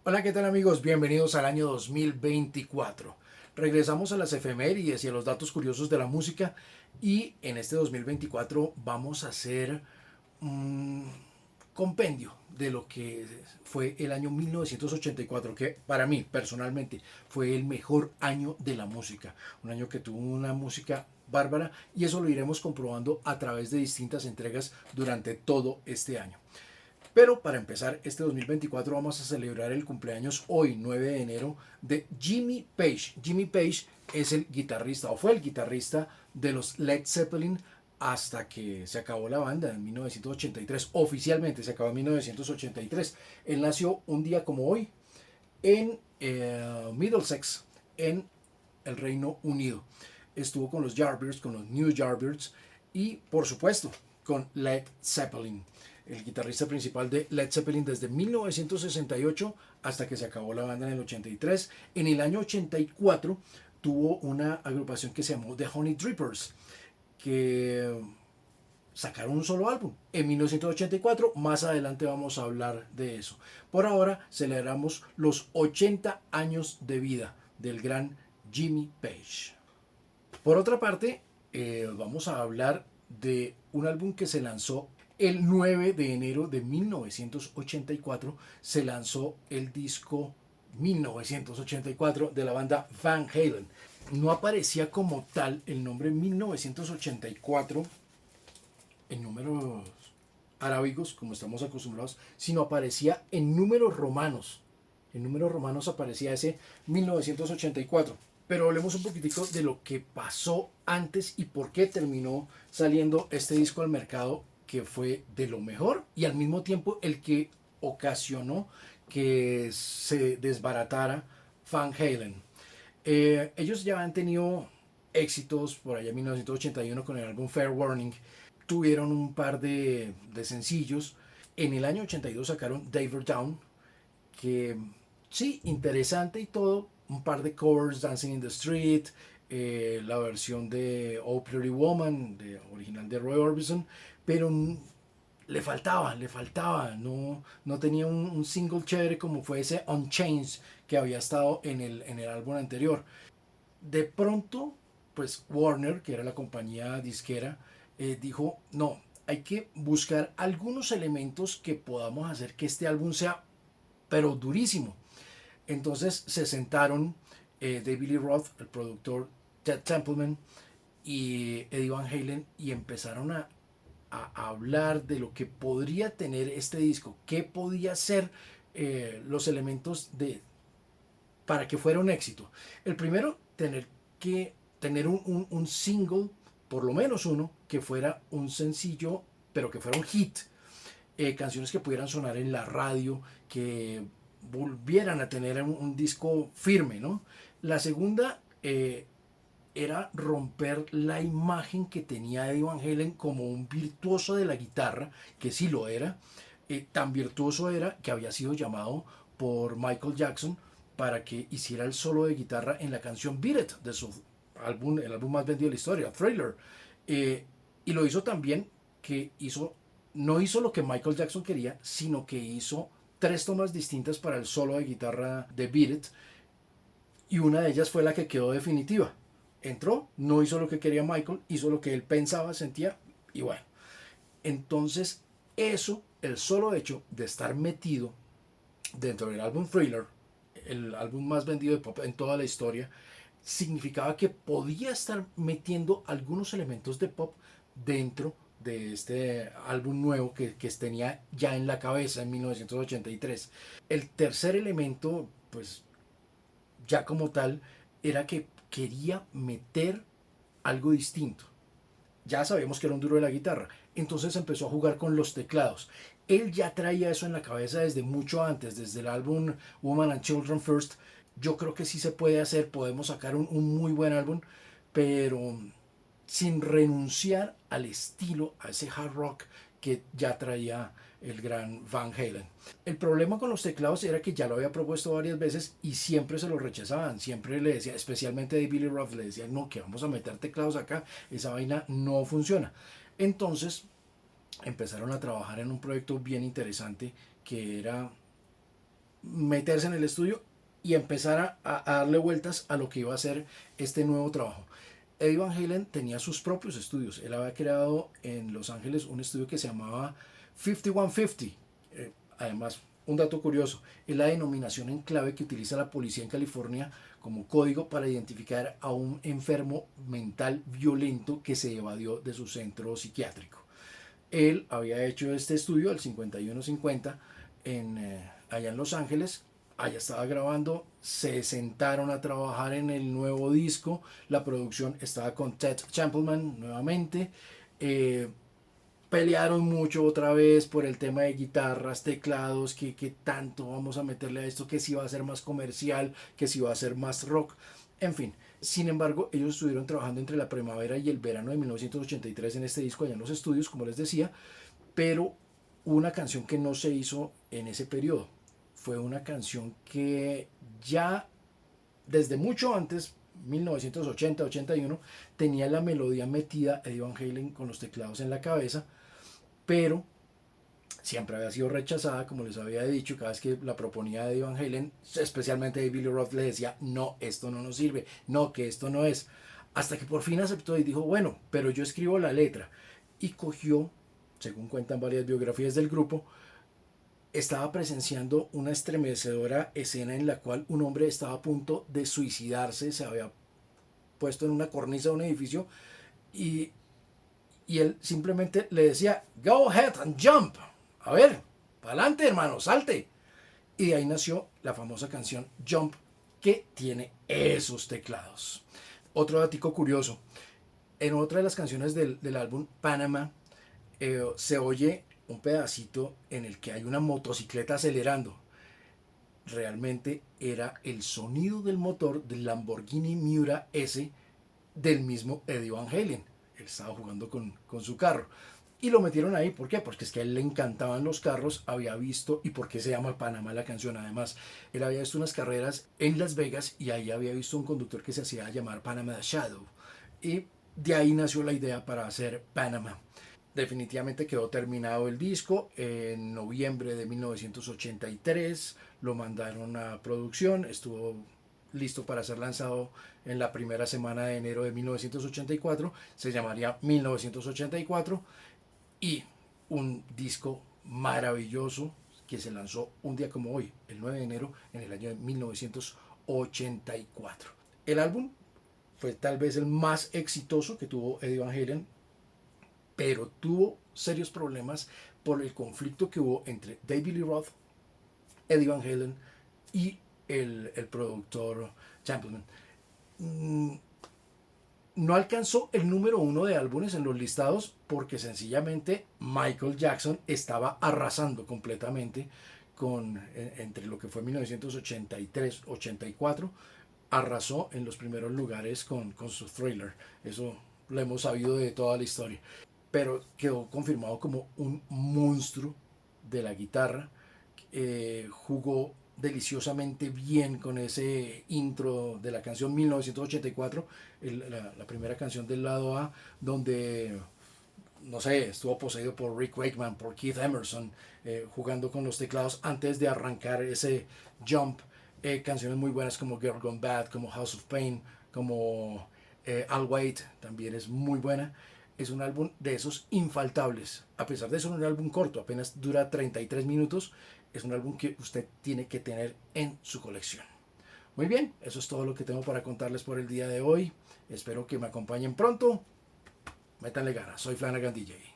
Hola, ¿qué tal amigos? Bienvenidos al año 2024. Regresamos a las efemérides y a los datos curiosos de la música y en este 2024 vamos a hacer un compendio de lo que fue el año 1984, que para mí personalmente fue el mejor año de la música, un año que tuvo una música bárbara y eso lo iremos comprobando a través de distintas entregas durante todo este año. Pero para empezar este 2024 vamos a celebrar el cumpleaños hoy, 9 de enero, de Jimmy Page. Jimmy Page es el guitarrista o fue el guitarrista de los Led Zeppelin hasta que se acabó la banda en 1983. Oficialmente se acabó en 1983. Él nació un día como hoy en Middlesex, en el Reino Unido. Estuvo con los Yardbirds, con los New Yardbirds y, por supuesto, con Led Zeppelin, el guitarrista principal de Led Zeppelin desde 1968 hasta que se acabó la banda en el 83. En el año 84 tuvo una agrupación que se llamó The Honey Drippers, que sacaron un solo álbum en 1984. Más adelante vamos a hablar de eso. Por ahora celebramos los 80 años de vida del gran Jimmy Page. Por otra parte, vamos a hablar de un álbum que se lanzó el 9 de enero de 1984. Se lanzó el disco 1984 de la banda Van Halen. No aparecía como tal el nombre 1984 en números arábigos, como estamos acostumbrados, sino aparecía en números romanos. En números romanos aparecía ese 1984. Pero hablemos un poquitico de lo que pasó antes y por qué terminó saliendo este disco al mercado, que fue de lo mejor y al mismo tiempo el que ocasionó que se desbaratara Van Halen. Ellos ya han tenido éxitos por allá en 1981 con el álbum Fair Warning. Tuvieron un par de sencillos. En el año 82 sacaron Diver Down, que sí, interesante y todo. Un par de covers, Dancing in the Street, la versión de Oh Pretty Woman, original de Roy Orbison, pero le faltaba, no tenía un single chévere como fue ese Unchained que había estado en el álbum anterior. De pronto, pues Warner, que era la compañía disquera, dijo, no, hay que buscar algunos elementos que podamos hacer que este álbum sea, pero durísimo. Entonces se sentaron David Lee Roth, el productor, Ted Templeman y Eddie Van Halen y empezaron a hablar de lo que podría tener este disco, qué podía ser los elementos para que fuera un éxito. El primero, tener que tener un single, por lo menos uno, que fuera un sencillo, pero que fuera un hit. Canciones que pudieran sonar en la radio, que volvieran a tener un disco firme, ¿no? La segunda era romper la imagen que tenía Eddie Van Halen como un virtuoso de la guitarra, que sí lo era. Tan virtuoso era que había sido llamado por Michael Jackson para que hiciera el solo de guitarra en la canción Beat It de su álbum, el álbum más vendido de la historia, Thriller. Y lo hizo también que no hizo lo que Michael Jackson quería, sino que hizo tres tomas distintas para el solo de guitarra de Beat It, y una de ellas fue la que quedó definitiva. Entró, no hizo lo que quería Michael, hizo lo que él pensaba, sentía, y bueno. Entonces, eso, el solo hecho de estar metido dentro del álbum Thriller, el álbum más vendido de pop en toda la historia, significaba que podía estar metiendo algunos elementos de pop dentro de este álbum nuevo que tenía ya en la cabeza en 1983. El tercer elemento, pues ya como tal, era que quería meter algo distinto. Ya sabíamos que era un duro de la guitarra. Entonces empezó a jugar con los teclados. Él ya traía eso en la cabeza desde mucho antes, desde el álbum Woman and Children First. Yo creo que sí se puede hacer, podemos sacar un muy buen álbum, pero sin renunciar al estilo, a ese hard rock que ya traía el gran Van Halen. El problema con los teclados era que ya lo había propuesto varias veces y siempre se lo rechazaban. Siempre le decía, especialmente de Billy Roth, le decían, no, que vamos a meter teclados acá, esa vaina no funciona. Entonces empezaron a trabajar en un proyecto bien interesante que era meterse en el estudio y empezar a darle vueltas a lo que iba a ser este nuevo trabajo. Eddie Van Halen tenía sus propios estudios. Él había creado en Los Ángeles un estudio que se llamaba 5150. Además, un dato curioso, es la denominación en clave que utiliza la policía en California como código para identificar a un enfermo mental violento que se evadió de su centro psiquiátrico. Él había hecho este estudio, el 5150, allá en Los Ángeles. Allá estaba grabando, se sentaron a trabajar en el nuevo disco. La producción estaba con Ted Champleman nuevamente. Pelearon mucho otra vez por el tema de guitarras, teclados, que tanto vamos a meterle a esto, que si va a ser más comercial, que si va a ser más rock, en fin. Sin embargo, ellos estuvieron trabajando entre la primavera y el verano de 1983 en este disco allá en los estudios, como les decía, pero hubo una canción que no se hizo en ese periodo. Fue una canción que ya desde mucho antes, 1980-81, tenía la melodía metida Eddie Van Halen con los teclados en la cabeza, pero siempre había sido rechazada, como les había dicho. Cada vez que la proponía Eddie Van Halen, especialmente David Lee Roth, le decía, no, esto no nos sirve, no, que esto no es. Hasta que por fin aceptó y dijo, bueno, pero yo escribo la letra. Y cogió, según cuentan varias biografías del grupo, estaba presenciando una estremecedora escena en la cual un hombre estaba a punto de suicidarse, se había puesto en una cornisa de un edificio y él simplemente le decía, go ahead and jump. A ver, para adelante, hermano, salte. Y de ahí nació la famosa canción Jump, que tiene esos teclados. Otro datico curioso, en otra de las canciones del álbum Panama, se oye un pedacito en el que hay una motocicleta acelerando. Realmente era el sonido del motor del Lamborghini Miura S del mismo Eddie Van Halen. Él estaba jugando con su carro. Y lo metieron ahí, ¿por qué? Porque es que a él le encantaban los carros, había visto, y por qué se llama Panamá la canción, además, él había visto unas carreras en Las Vegas y ahí había visto un conductor que se hacía llamar Panama the Shadow. Y de ahí nació la idea para hacer Panamá. Definitivamente quedó terminado el disco en noviembre de 1983, lo mandaron a producción, estuvo listo para ser lanzado en la primera semana de enero de 1984, se llamaría 1984 y un disco maravilloso que se lanzó un día como hoy, el 9 de enero en el año de 1984. El álbum fue tal vez el más exitoso que tuvo Eddie Van Halen, pero tuvo serios problemas por el conflicto que hubo entre David Lee Roth, Eddie Van Halen y el productor Champleman. No alcanzó el número uno de álbumes en los listados porque sencillamente Michael Jackson estaba arrasando completamente entre lo que fue 1983-84, arrasó en los primeros lugares con su Thriller. Eso lo hemos sabido de toda la historia. Pero quedó confirmado como un monstruo de la guitarra. Jugó deliciosamente bien con ese intro de la canción 1984, la primera canción del lado A, donde, no sé, estuvo poseído por Rick Wakeman, por Keith Emerson, jugando con los teclados antes de arrancar ese jump. Canciones muy buenas como Girl Gone Bad, como House of Pain, como I'll Wait, también es muy buena. Es un álbum de esos infaltables. A pesar de ser un álbum corto, apenas dura 33 minutos, es un álbum que usted tiene que tener en su colección. Muy bien, eso es todo lo que tengo para contarles por el día de hoy. Espero que me acompañen pronto. Métanle ganas. Soy Flanagan DJ.